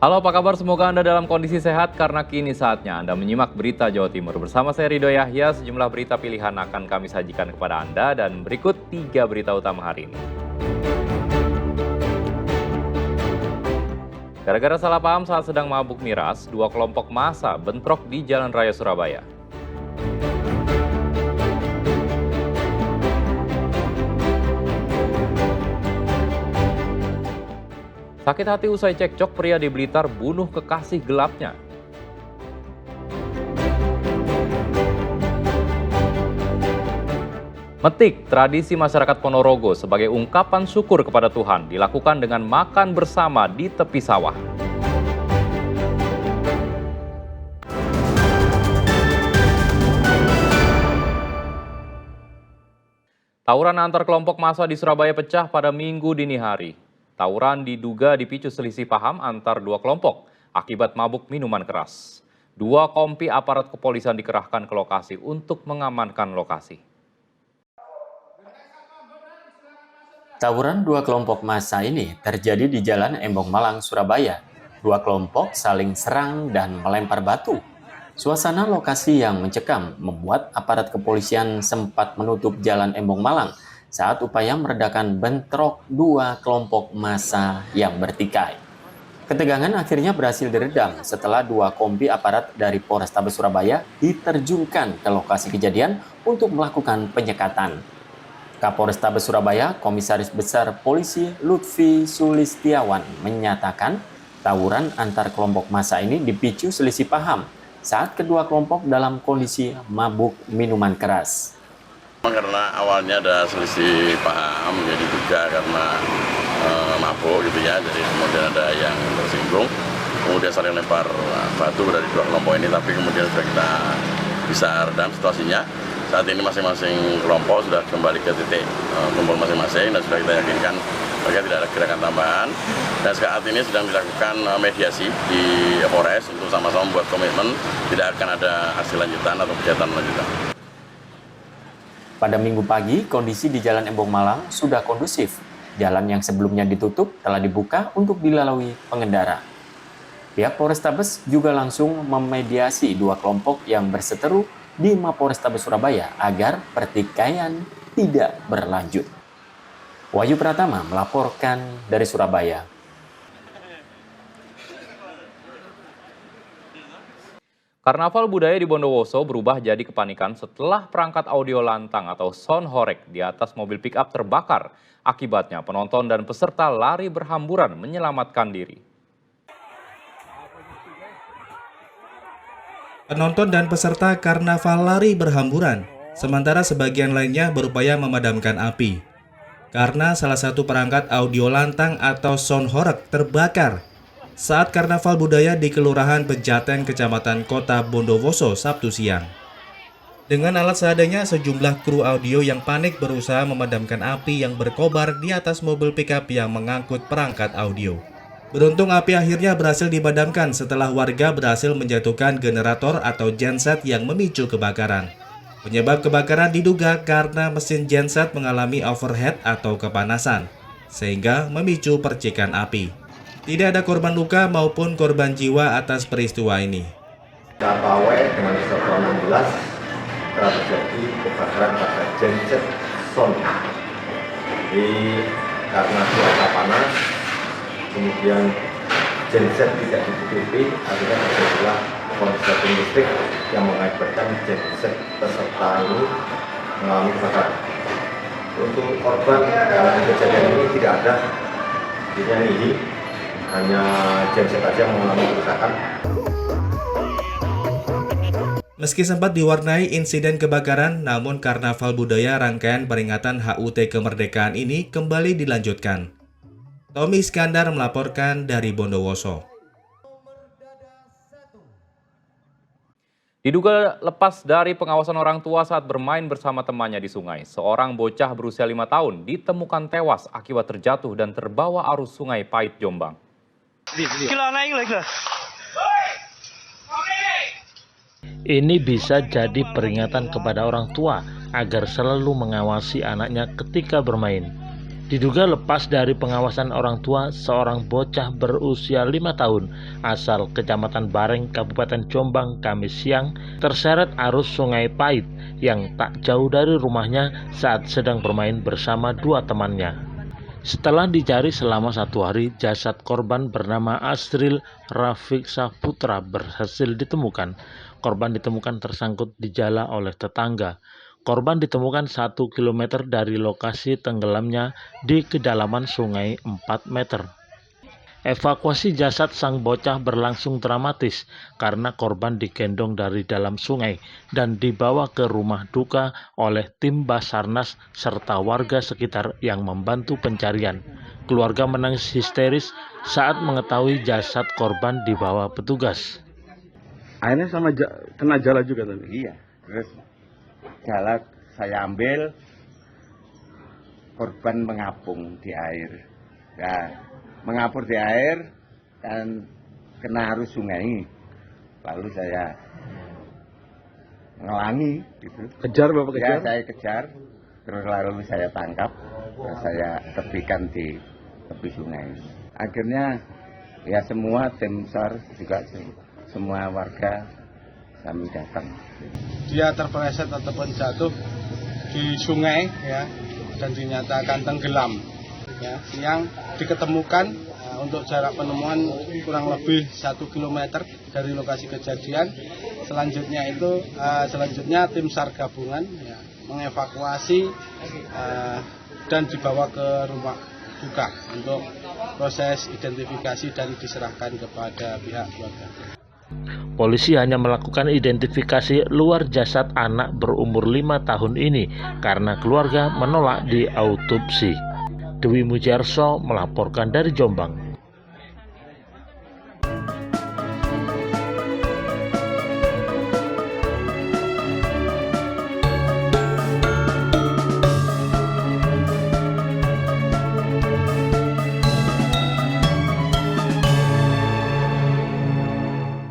Halo, apa kabar? Semoga Anda dalam kondisi sehat karena kini saatnya Anda menyimak berita Jawa Timur. Bersama saya Ridho Yahya, sejumlah berita pilihan akan kami sajikan kepada Anda dan berikut 3 berita utama hari ini. Gara-gara salah paham saat sedang mabuk miras, 2 kelompok massa bentrok di Jalan Raya Surabaya. Sakit hati usai cekcok, pria di Blitar bunuh kekasih gelapnya. Metik, tradisi masyarakat Ponorogo sebagai ungkapan syukur kepada Tuhan dilakukan dengan makan bersama di tepi sawah. Tawuran antar kelompok massa di Surabaya pecah pada Minggu dini hari. Tawuran diduga dipicu selisih paham antar 2 kelompok akibat mabuk minuman keras. 2 kompi aparat kepolisian dikerahkan ke lokasi untuk mengamankan lokasi. Tawuran 2 kelompok massa ini terjadi di Jalan Embong Malang, Surabaya. 2 kelompok saling serang dan melempar batu. Suasana lokasi yang mencekam membuat aparat kepolisian sempat menutup Jalan Embong Malang saat upaya meredakan bentrok 2 kelompok massa yang bertikai. Ketegangan akhirnya berhasil diredam setelah 2 kompi aparat dari Polrestabes Surabaya diterjunkan ke lokasi kejadian untuk melakukan penyekatan. Kapolrestabes Surabaya, Komisaris Besar Polisi Lutfi Sulistiawan menyatakan tawuran antar kelompok massa ini dipicu selisih paham saat kedua kelompok dalam kondisi mabuk minuman keras. Karena awalnya ada selisih paham, jadi juga karena mabuk gitu ya, jadi kemudian ada yang tersinggung, kemudian saling lempar batu dari 2 kelompok ini, tapi kemudian sudah kita bisa redam situasinya. Saat ini masing-masing kelompok sudah kembali ke titik kumpul masing-masing dan sudah kita yakinkan mereka tidak ada gerakan tambahan. Dan saat ini sedang dilakukan mediasi di Polres untuk sama-sama membuat komitmen tidak akan ada aksi lanjutan atau kegiatan lanjutan. Pada Minggu pagi, kondisi di Jalan Embong Malang sudah kondusif. Jalan yang sebelumnya ditutup telah dibuka untuk dilalui pengendara. Pihak Polrestabes juga langsung memediasi 2 kelompok yang berseteru di Mapolrestabes Surabaya agar pertikaian tidak berlanjut. Wahyu Pratama melaporkan dari Surabaya. Karnaval budaya di Bondowoso berubah jadi kepanikan setelah perangkat audio lantang atau sound horeg di atas mobil pick-up terbakar. Akibatnya penonton dan peserta lari berhamburan menyelamatkan diri. Penonton dan peserta karnaval lari berhamburan, sementara sebagian lainnya berupaya memadamkan api. Karena salah satu perangkat audio lantang atau sound horeg terbakar saat karnaval budaya di Kelurahan Pejaten, Kecamatan Kota Bondowoso, Sabtu siang. Dengan alat seadanya, sejumlah kru audio yang panik berusaha memadamkan api yang berkobar di atas mobil pickup yang mengangkut perangkat audio. Beruntung api akhirnya berhasil dipadamkan setelah warga berhasil menjatuhkan generator atau genset yang memicu kebakaran. Penyebab kebakaran diduga karena mesin genset mengalami overheat atau kepanasan, sehingga memicu percikan api. Tidak ada korban luka maupun korban jiwa atas peristiwa ini. KPW dengan Sopro 16 telah terjadi kebakaran pada genset sound. Jadi karena cuaca panas, kemudian genset tidak ditutupi, akhirnya terjadilah konsleting listrik yang mengakibatkan genset peserta ini mengalami kebakaran. Untuk korban dalam kejadian ini tidak ada, ini hanya genset saja mengalami kerusakan. Meski sempat diwarnai insiden kebakaran, namun karnaval budaya rangkaian peringatan HUT kemerdekaan ini kembali dilanjutkan. Tommy Iskandar melaporkan dari Bondowoso. Diduga lepas dari pengawasan orang tua saat bermain bersama temannya di sungai, seorang bocah berusia 5 tahun ditemukan tewas akibat terjatuh dan terbawa arus Sungai Pait, Jombang. Ini bisa jadi peringatan kepada orang tua agar selalu mengawasi anaknya ketika bermain. Diduga lepas dari pengawasan orang tua, seorang bocah berusia 5 tahun asal Kecamatan Bareng, Kabupaten Jombang, Kamis siang terseret arus Sungai Pait yang tak jauh dari rumahnya saat sedang bermain bersama dua temannya. Setelah dicari selama 1 hari, jasad korban bernama Asril Rafiq Saputra berhasil ditemukan. Korban ditemukan tersangkut di jala oleh tetangga. Korban ditemukan 1 km dari lokasi tenggelamnya di kedalaman sungai 4 meter. Evakuasi jasad sang bocah berlangsung dramatis karena korban digendong dari dalam sungai dan dibawa ke rumah duka oleh tim Basarnas serta warga sekitar yang membantu pencarian. Keluarga menangis histeris saat mengetahui jasad korban dibawa petugas. Akhirnya sama kena jala juga tadi? Iya, terus jala saya ambil, korban mengapung di air. Nah, mengapung di air dan kena arus sungai. Lalu saya ngelangi gitu. Kejar Bapak kejar? Ya, saya kejar. Terus lalu saya tangkap, terus saya tepikan di tepi sungai. Akhirnya ya semua tim SAR juga semua warga kami datang. Dia terpeleset ataupun jatuh di sungai ya dan dinyatakan tenggelam. Ya, yang diketemukan untuk jarak penemuan kurang lebih 1 km dari lokasi kejadian. Selanjutnya tim SAR gabungan ya, mengevakuasi dan dibawa ke rumah duka untuk proses identifikasi dan diserahkan kepada pihak keluarga. Polisi hanya melakukan identifikasi luar jasad anak berumur 5 tahun ini karena keluarga menolak diautopsi. Dewi Mujarso melaporkan dari Jombang.